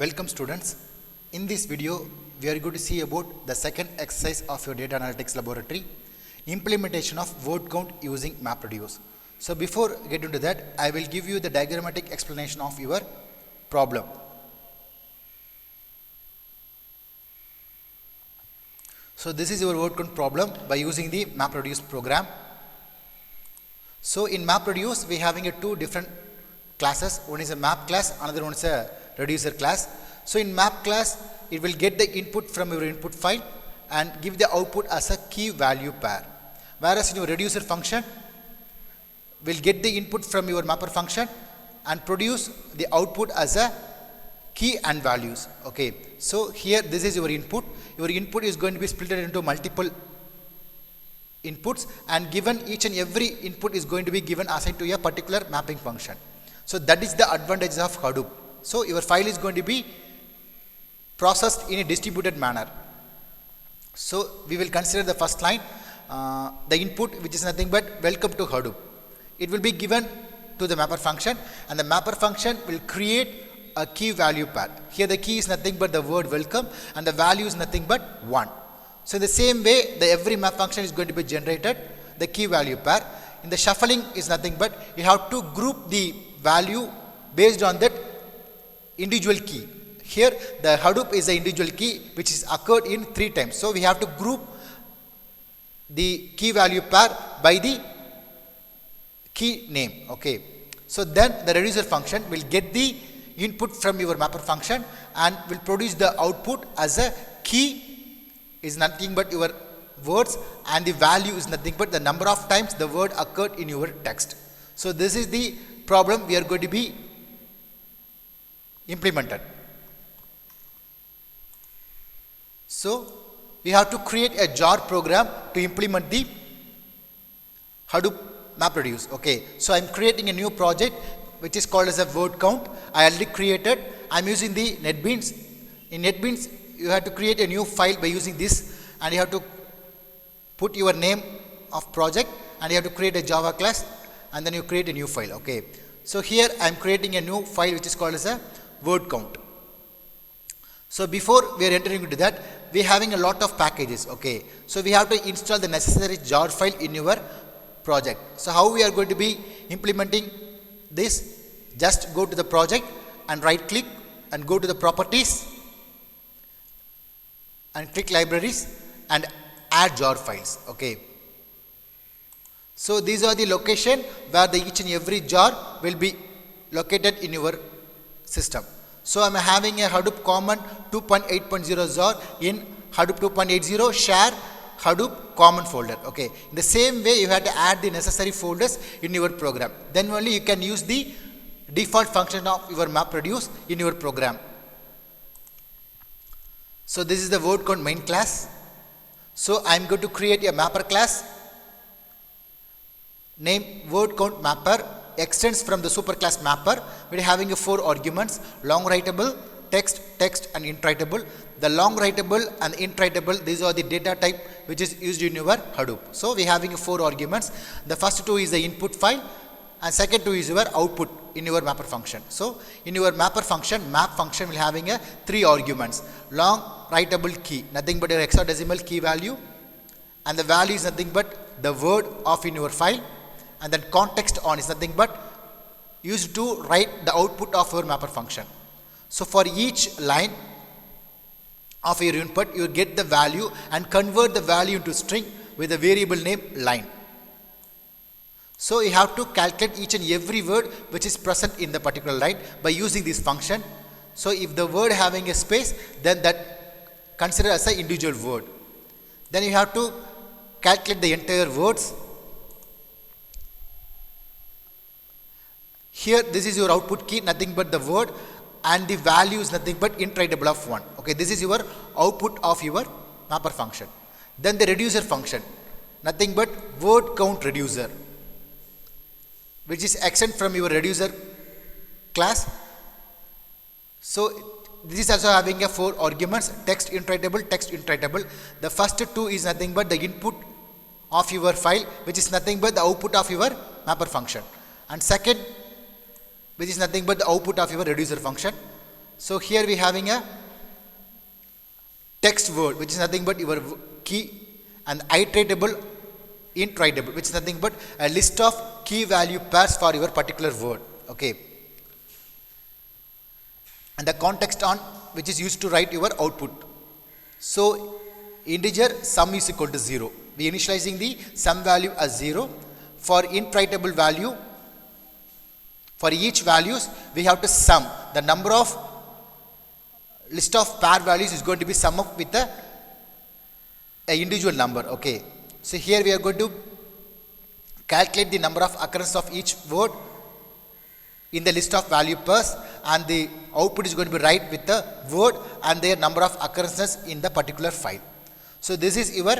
Welcome students. In this video we are going to see about the second exercise of your data analytics laboratory, implementation of word count using mapreduce. So before get into that, I will give you the diagrammatic explanation of your problem. So this is your word count problem by using the mapreduce program. So in mapreduce we having two different classes. One is a map class, another one is a reducer class. So in map class it will get the input from your input file and give the output as a key value pair, whereas in your reducer function will get the input from your mapper function and produce the output as a key and values. Okay, so here this is your input is going to be split into multiple inputs, and given each and every input is going to be given assigned to a particular mapping function. So that is the advantage of Hadoop. So your file is going to be processed in a distributed manner. So we will consider the first line, the input, which is nothing but welcome to Hadoop. It will be given to the mapper function, and the mapper function will create a key value pair. Here the key is nothing but the word welcome and the value is nothing but 1. So in the same way, every map function is going to be generated, the key value pair. In the shuffling is nothing but you have to group the value based on that individual key. Here the Hadoop is the individual key which is occurred in 3 times. So we have to group the key value pair by the key name. Okay. So then the reducer function will get the input from your mapper function and will produce the output as a key is nothing but your words, and the value is nothing but the number of times the word occurred in your text. So this is the problem we are going to be implemented. So we have to create a jar program to implement the Hadoop mapreduce. Okay, so I'm creating a new project which is called as a word count. I already created. I'm using the NetBeans. In NetBeans you have to create a new file by using this, and you have to put your name of project and you have to create a Java class, and then you create a new file. Okay, so here I am creating a new file which is called as a word count. So before we are entering into that, we are having a lot of packages. Okay, so we have to install the necessary jar file in your project. So how we are going to be implementing this? Just go to the project and right click and go to the properties and click libraries and add jar files. Okay, so these are the location where the each and every jar will be located in your system. So I am having a Hadoop common 2.8.0 jar in Hadoop 2.80 share Hadoop common folder. Okay, in the same way you have to add the necessary folders in your program. Then only you can use the default function of your mapreduce in your program. So this is the word count main class. So I am going to create a mapper class named word count mapper, extends from the superclass mapper. We are having 4 arguments: long writable, text, and int writable. The long writable and int writable, these are the data type which is used in your Hadoop. So we are having 4 arguments. The first 2 is the input file and second 2 is your output in your mapper function. So in your mapper function, map function will having 3 arguments: long writable key, nothing but your hexadecimal key value, and the value is nothing but the word of in your file, and then context on is nothing but used to write the output of your mapper function. So for each line of your input you get the value and convert the value into string with a variable name line. So you have to calculate each and every word which is present in the particular line by using this function. So if the word having a space, then that consider as an individual word. Then you have to calculate the entire words. Here this is your output key, nothing but the word, and the value is nothing but int writable of 1. Okay, this is your output of your mapper function. Then the reducer function, nothing but word count reducer, which is extend from your reducer class. So this is also having 4 arguments: text, int writable. The first 2 is nothing but the input of your file, which is nothing but the output of your mapper function, and second which is nothing but the output of your reducer function. So here we having a text word, which is nothing but your key, and iteratable int writable, which is nothing but a list of key value pairs for your particular word. Okay. And the context on which is used to write your output. So integer sum is equal to 0. We initializing the sum value as 0. For int writable value, for each values we have to sum the number of list of pair values is going to be sum up with a individual number. Okay. So here we are going to calculate the number of occurrence of each word in the list of value pairs, and the output is going to be write with the word and their number of occurrences in the particular file. So this is your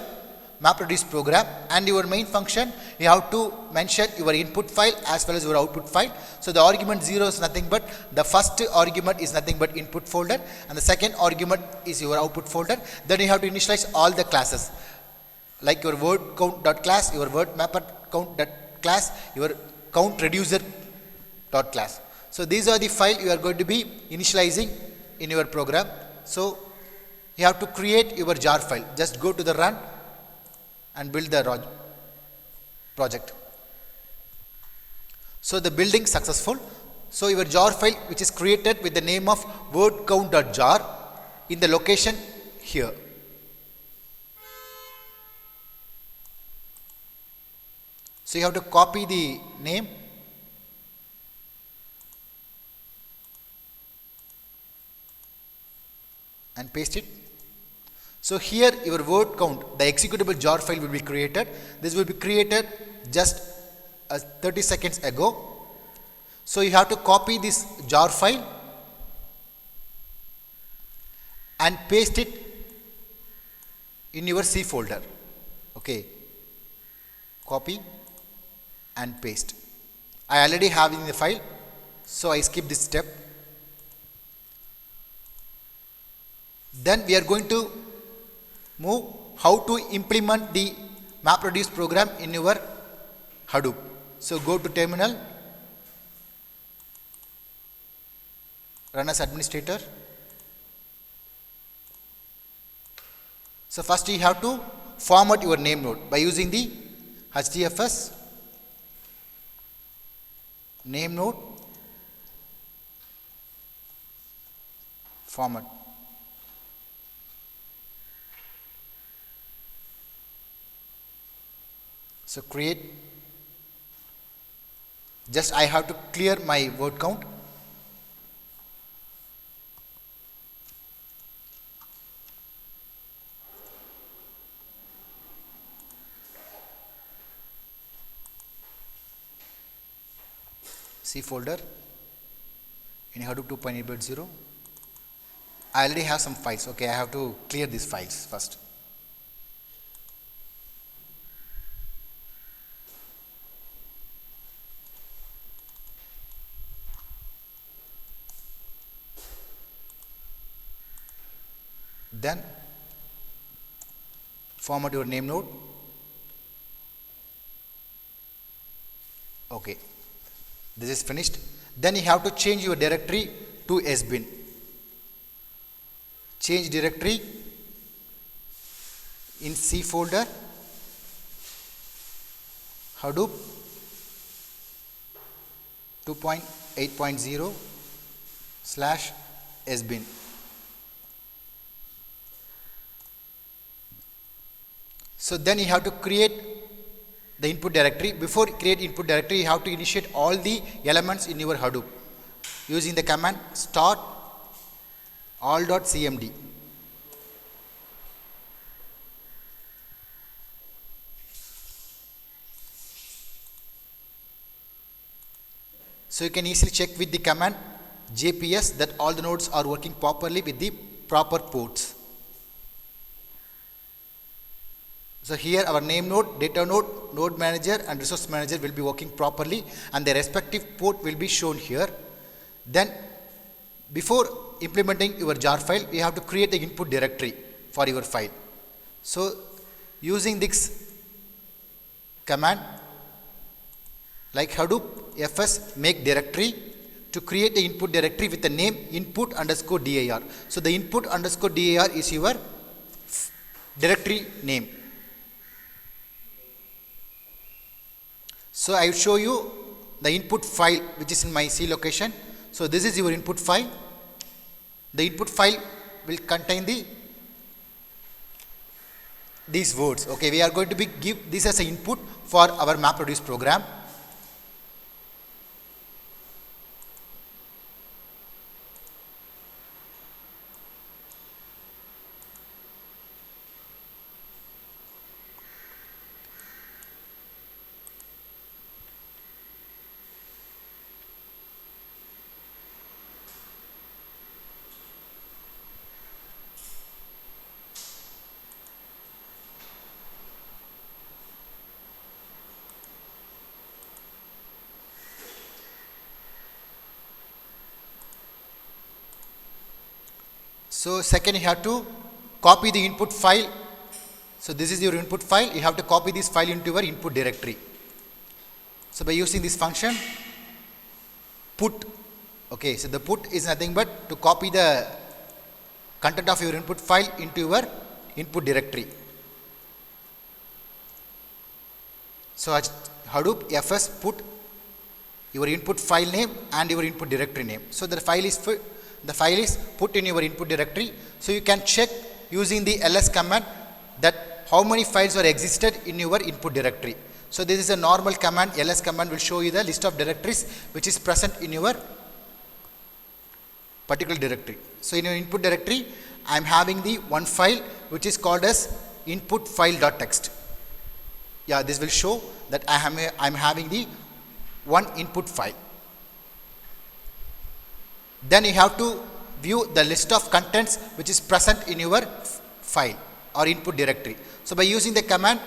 mapreduce program, and your main function you have to mention your input file as well as your output file. So the argument 0 is nothing but the first argument is nothing but input folder, and the second argument is your output folder. Then you have to initialize all the classes like your word count dot class, your word mapper count dot class, your count reducer dot class. So these are the file you are going to be initializing in your program. So you have to create your jar file. Just go to the run and build the project. So the building successful. So your jar file which is created with the name of word count dot jar in the location here. So you have to copy the name and paste it. So here your word count, the executable jar file will be created. This will be created just 30 seconds ago. So you have to copy this jar file and paste it in your C folder. Okay. Copy and paste. I already have in the file, so I skip this step. Then we are going to move how to implement the mapreduce program in your Hadoop. So go to terminal, run as administrator. So first you have to format your name node by using the HDFS name node format. So create, just I have to clear my word count. C folder in Hadoop 2.8.0. I already have some files. Okay, I have to clear these files first. Then format your name node. Okay, this is finished. Then you have to change your directory to sbin. Change directory in C folder, Hadoop 2.8.0 / sbin. So then you have to create the input directory. Before create input directory, you have to initiate all the elements in your Hadoop using the command start all.cmd. So you can easily check with the command jps that all the nodes are working properly with the proper ports. So here our name node, data node, node manager and resource manager will be working properly, and their respective port will be shown here. Then before implementing your jar file, we have to create the input directory for your file. So using this command like Hadoop fs make directory to create the input directory with the name input underscore dir. So the input underscore dir is your directory name. So I will show you the input file which is in my C location. So this is your input file. The input file will contain these words. Okay, we are going to give this as an input for our mapreduce program. So second, you have to copy the input file. So this is your input file. You have to copy this file into your input directory. So by using this function put, okay, so the put is nothing but to copy the content of your input file into your input directory. So Hadoop fs put your input file name and your input directory name. So the file is put in your input directory. So you can check using the ls command that how many files are existed in your input directory. So this is a normal command. Ls command will show you the list of directories which is present in your particular directory. So in your input directory, I am having the one file which is called as input file.txt. Yeah, this will show that I am having the one input file. Then you have to view the list of contents which is present in your file or input directory. So by using the command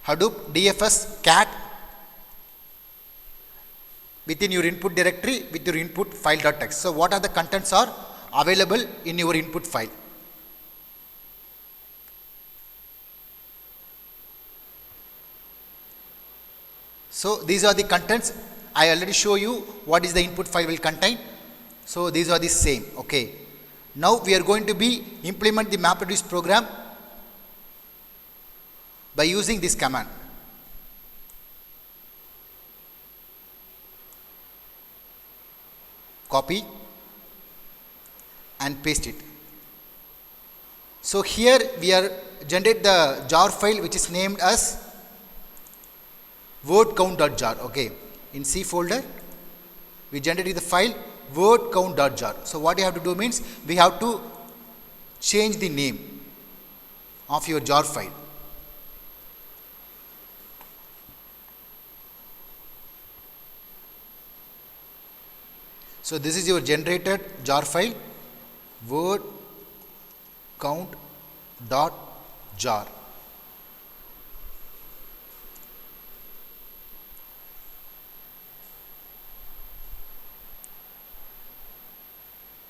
Hadoop dfs cat within your input directory with your input file.txt. So what are the contents are available in your input file. So these are the contents. I already show you what is the input file will contain. So these are the same. Okay. Now we are going to implement the mapreduce program by using this command. Copy and paste it. So here we are generate the jar file which is named as wordcount.jar. Okay, in C folder we generated the file wordcount.jar. So what you have to do means we have to change the name of your jar file. So this is your generated jar file wordcount.jar.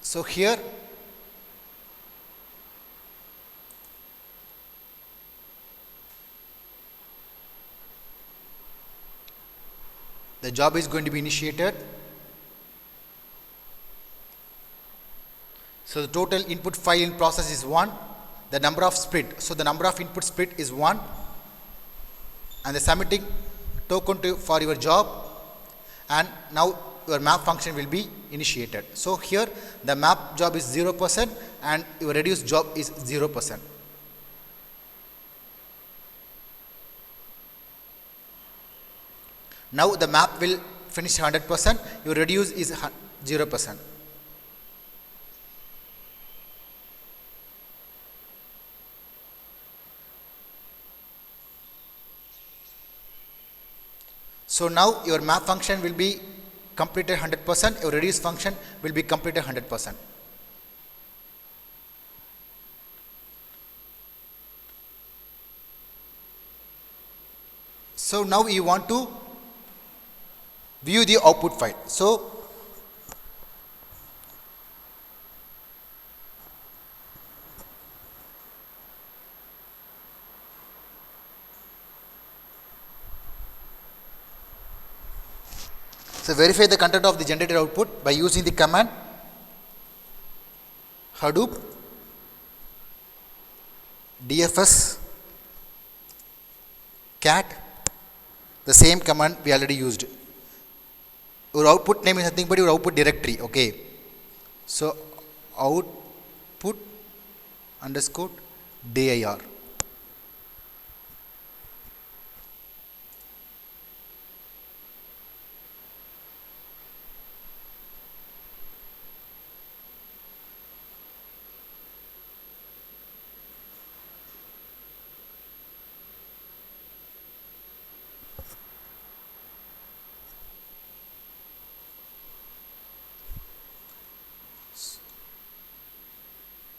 So here the job is going to be initiated. So the total input file in process is 1. The number of split. So the number of input split is 1. And the submitting token for your job. And now your map function will be initiated. So here the map job is 0% and your reduce job is 0%. Now the map will finish 100%, your reduce is 0%. So now your map function will be completed 100%, your reduce function will be completed 100%. So now you want to view the output file. So So verify the content of the generated output by using the command Hadoop dfs cat, the same command we already used. Your output name is nothing but your output directory. Okay, so output underscore dir.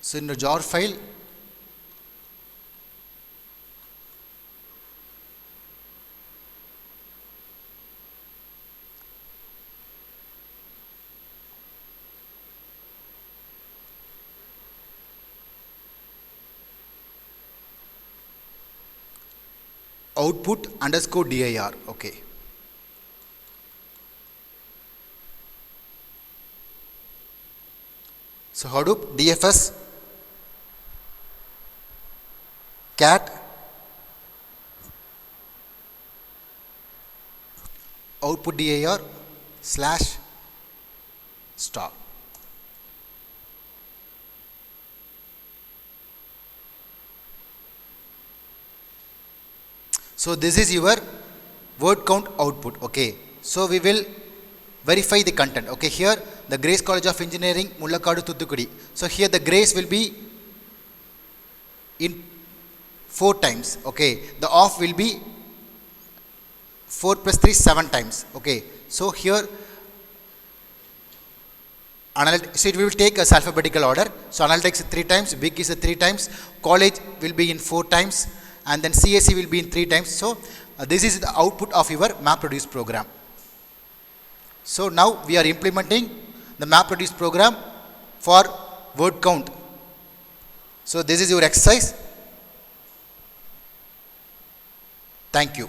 So in the jar file, output underscore dir. Okay. So Hadoop dfs cat output dir slash star. So this is your word count output. Okay, so we will verify the content. Okay, here the Grace College of Engineering, Mullakadu, Thuthukudi. So here the Grace will be in 4 times. Okay, the off will be 4 plus 3 7 times. Okay, so here so it will take as alphabetical order. So analytics 3 times, big is 3 times, college will be in 4 times, and then CSE will be in 3 times. So this is the output of your mapreduce program. So now we are implementing the mapreduce program for word count. So this is your exercise. Thank you.